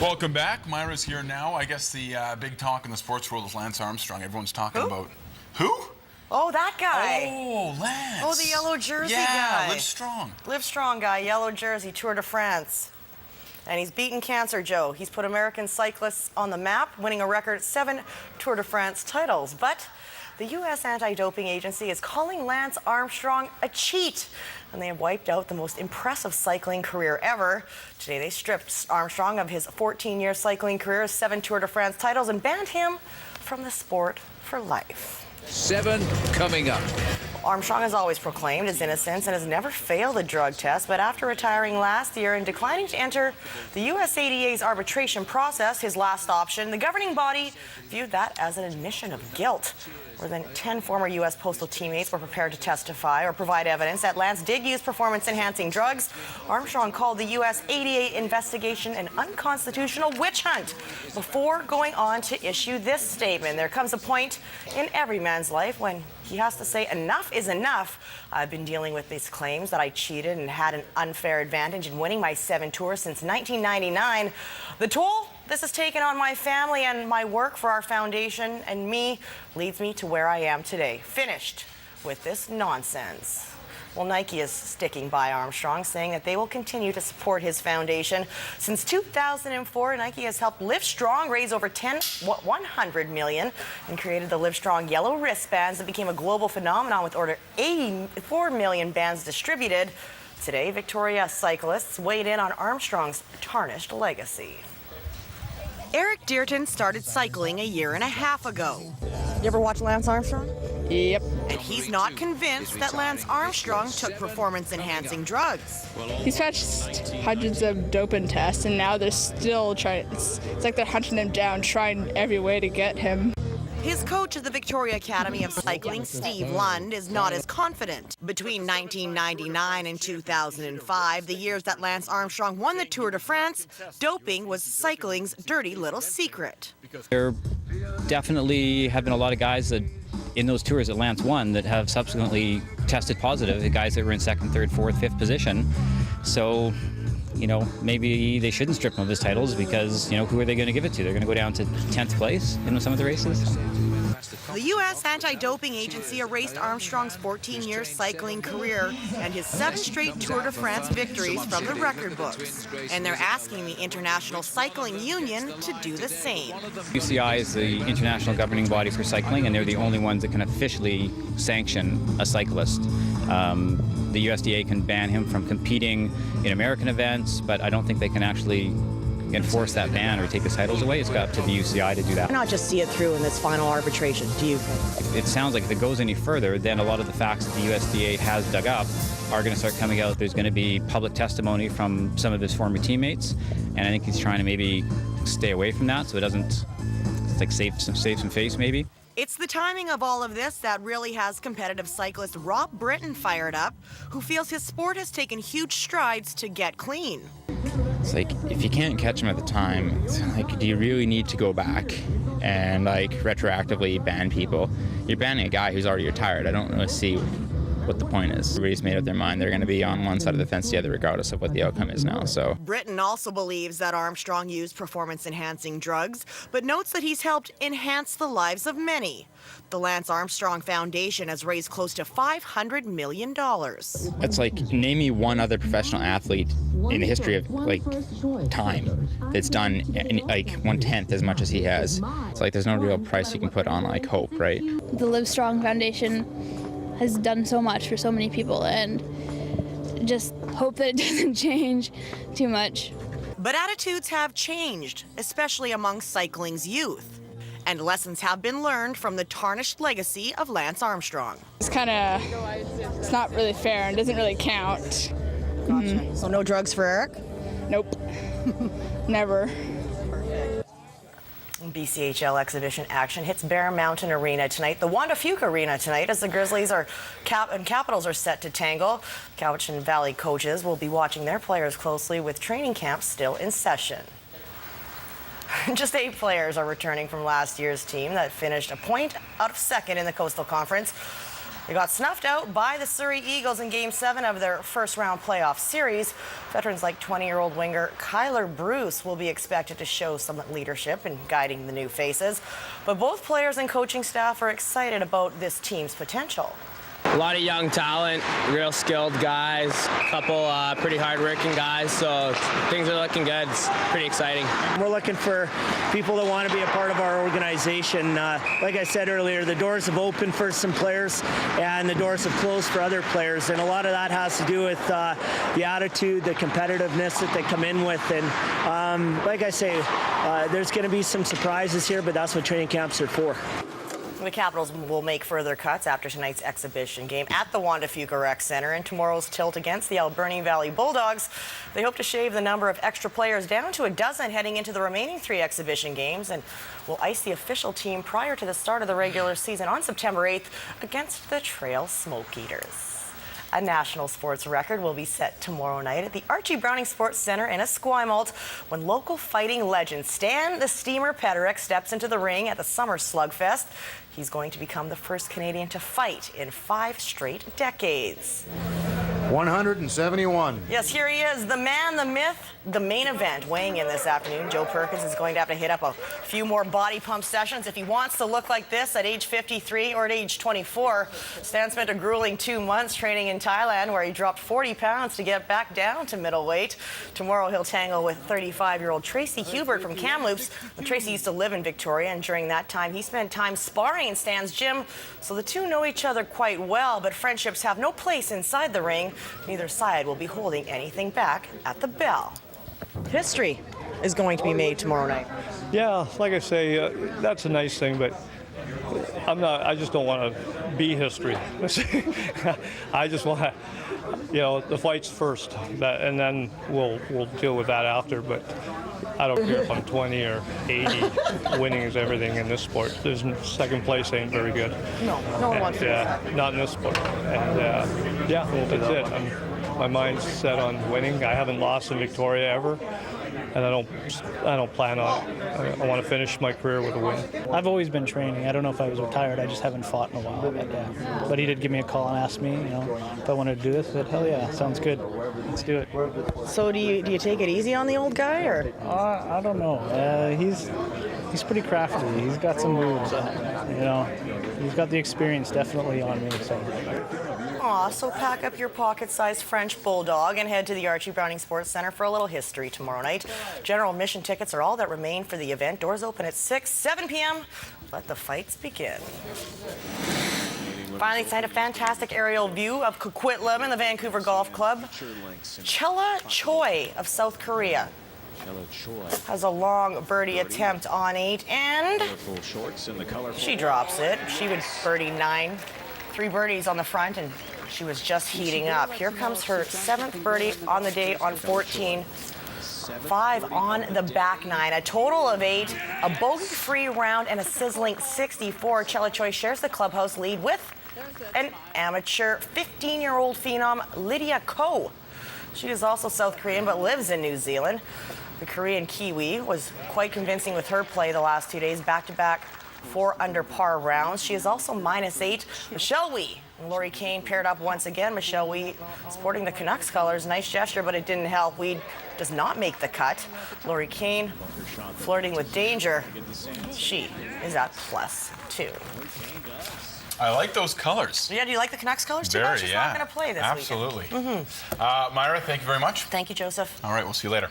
Welcome back. Mira's here now. I guess the big talk in the sports world is Lance Armstrong. Everyone's talking about... Who? Oh, that guy. Oh, Lance. Oh, the yellow jersey guy. Yeah, Live Strong. Live Strong guy, yellow jersey, Tour de France. And he's beaten cancer, Joe. He's put American cyclists on the map, winning a record 7 Tour de France titles. But the U.S. anti-doping agency is calling Lance Armstrong a cheat, and they have wiped out the most impressive cycling career ever. Today, they stripped Armstrong of his 14-year cycling career, 7 Tour de France titles, and banned him from the sport for life. 7 coming up. Armstrong has always proclaimed his innocence and has never failed a drug test, but after retiring last year and declining to enter the USADA's arbitration process, his last option, the governing body viewed that as an admission of guilt. More than 10 former U.S. Postal teammates were prepared to testify or provide evidence that Lance did use performance-enhancing drugs. Armstrong called the USADA investigation an unconstitutional witch hunt before going on to issue this statement. There comes a point in every man's life when he has to say enough is enough. I've been dealing with these claims that I cheated and had an unfair advantage in winning my 7 tours since 1999. The toll this has taken on my family and my work for our foundation and me leads me to where I am today, finished with this nonsense. Well, Nike is sticking by Armstrong, saying that they will continue to support his foundation. Since 2004, Nike has helped Live Strong raise over $100 million and created the Live Strong yellow wristbands that became a global phenomenon with over 84 million bands distributed. Today, Victoria cyclists weighed in on Armstrong's tarnished legacy. Eric Dearton started cycling a year and a half ago. You ever watch Lance Armstrong? Yep. And he's not convinced that Lance Armstrong took performance-enhancing drugs. He's passed hundreds of doping tests, and now they're still trying. It's like they're hunting him down, trying every way to get him. His coach at the Victoria Academy of Cycling, Steve Lund, is not as confident. Between 1999 and 2005, the years that Lance Armstrong won the Tour de France, doping was cycling's dirty little secret. There definitely have been a lot of guys that in those tours that Lance won that have subsequently tested positive, the guys that were in 2nd, 3rd, 4th, 5th position. So, maybe they shouldn't strip him of his titles because, who are they going to give it to? They're going to go down to 10th place in some of the races. The U.S. anti-doping agency erased Armstrong's 14-year cycling career and his 7 straight Tour de France victories from the record books. And they're asking the International Cycling Union to do the same. UCI is the international governing body for cycling, and they're the only ones that can officially sanction a cyclist. The USDA can ban him from competing in American events, but I don't think they can actually enforce that ban or take his titles away. It's up to the UCI to do that. Why not just see it through in this final arbitration, do you think? It sounds like if it goes any further, then a lot of the facts that the USDA has dug up are going to start coming out. There's going to be public testimony from some of his former teammates, and I think he's trying to maybe stay away from that so it doesn't save some face maybe. It's the timing of all of this that really has competitive cyclist Rob Britton fired up, who feels his sport has taken huge strides to get clean. It's like, if you can't catch him at the time, it's like, do you really need to go back and retroactively ban people? You're banning a guy who's already retired. I don't really see what the point is. Everybody's made up their mind. They're going to be on one side of the fence, the other, regardless of what the outcome is now. So Britton also believes that Armstrong used performance-enhancing drugs, but notes that he's helped enhance the lives of many. The Lance Armstrong Foundation has raised close to $500 million. It's like, name me one other professional athlete in the history of time that's done 1/10 as much as he has. It's like there's no real price you can put on hope, right? The Live Strong Foundation has done so much for so many people, and just hope that it doesn't change too much. But attitudes have changed, especially among cycling's youth. And lessons have been learned from the tarnished legacy of Lance Armstrong. It's not really fair and doesn't really count. Gotcha. So no drugs for Eric? Nope. Never. BCHL exhibition action hits Bear Mountain Arena tonight. The Wanda Fuke Arena tonight as the Grizzlies and Capitals are set to tangle. Cowichan Valley coaches will be watching their players closely with training camps still in session. Just 8 players are returning from last year's team that finished a point out of second in the Coastal Conference. They got snuffed out by the Surrey Eagles in Game 7 of their first-round playoff series. Veterans like 20-year-old winger Kyler Bruce will be expected to show some leadership in guiding the new faces. But both players and coaching staff are excited about this team's potential. A lot of young talent, real skilled guys, a couple pretty hard-working guys, so things are looking good. It's pretty exciting. We're looking for people that want to be a part of our organization. Like I said earlier, the doors have opened for some players and the doors have closed for other players, and a lot of that has to do with the attitude, the competitiveness that they come in with. And like I say, there's going to be some surprises here, but that's what training camps are for. The Capitals will make further cuts after tonight's exhibition game at the Wanda Fuca Rec Centre and tomorrow's tilt against the Alberni Valley Bulldogs. They hope to shave the number of extra players down to a dozen heading into the remaining 3 exhibition games and will ice the official team prior to the start of the regular season on September 8th against the Trail Smoke Eaters. A national sports record will be set tomorrow night at the Archie Browning Sports Centre in Esquimalt when local fighting legend Stan the Steamer Peterec steps into the ring at the Summer Slugfest. He's going to become the first Canadian to fight in 5 straight decades. 171. Yes, here he is, the man, the myth, the main event. Weighing in this afternoon, Joe Perkins is going to have to hit up a few more body pump sessions if he wants to look like this at age 53 or at age 24. Stan spent a grueling 2 months training in Thailand where he dropped 40 pounds to get back down to middleweight. Tomorrow he'll tangle with 35-year-old Tracy Hubert from Kamloops. Tracy used to live in Victoria, and during that time he spent time sparring in Stan's gym, so the two know each other quite well, but friendships have no place inside the ring. Neither side will be holding anything back at the bell. History is going to be made tomorrow night. Yeah, like I say, that's a nice thing, but I just don't want to be history. I just want to, the fight's first, and then we'll deal with that after. But I don't care if I'm 20 or 80. Winning is everything in this sport. There's second place ain't very good. No one wants to do that. Yeah, not in this sport. And that's it. My mind's set on winning. I haven't lost in Victoria ever, and I don't plan on it. I want to finish my career with a win. I've always been training. I don't know if I was retired. I just haven't fought in a while. But, yeah. But he did give me a call and ask me, if I wanted to do this. I said, hell yeah, sounds good. Let's do it. So do you take it easy on the old guy, or? I don't know. He's pretty crafty. He's got some moves. He's got the experience definitely on me. So pack up your pocket-sized French bulldog and head to the Archie Browning Sports Centre for a little history tomorrow night. General admission tickets are all that remain for the event. Doors open at 7 p.m. Let the fights begin. Finally, it's had a fantastic aerial view of Coquitlam and the Vancouver Golf Club. Chella Choi of South Korea has a long birdie attempt on 8, and she drops it. She would birdie 9. 3 birdies on the front, and she was just heating up. Here comes her 7th birdie on the day on 14. 5 on the back 9, a total of 8, a bogey-free round, and a sizzling 64. Chella Choi shares the clubhouse lead with an amateur 15-year-old phenom, Lydia Ko. She is also South Korean but lives in New Zealand. The Korean Kiwi was quite convincing with her play the last 2 days, back-to-back 4 under par rounds. She is also -8. Michelle Wee and Laurie Kane paired up once again. Michelle Wee sporting the Canucks colors. Nice gesture, but it didn't help. Wee does not make the cut. Laurie Kane flirting with danger. She is at +2. I like those colors. Yeah, do you like the Canucks colors too Very, much? She's yeah. not going to play this Absolutely. weekend. Myra, thank you very much. Thank you, Joseph. All right, we'll see you later.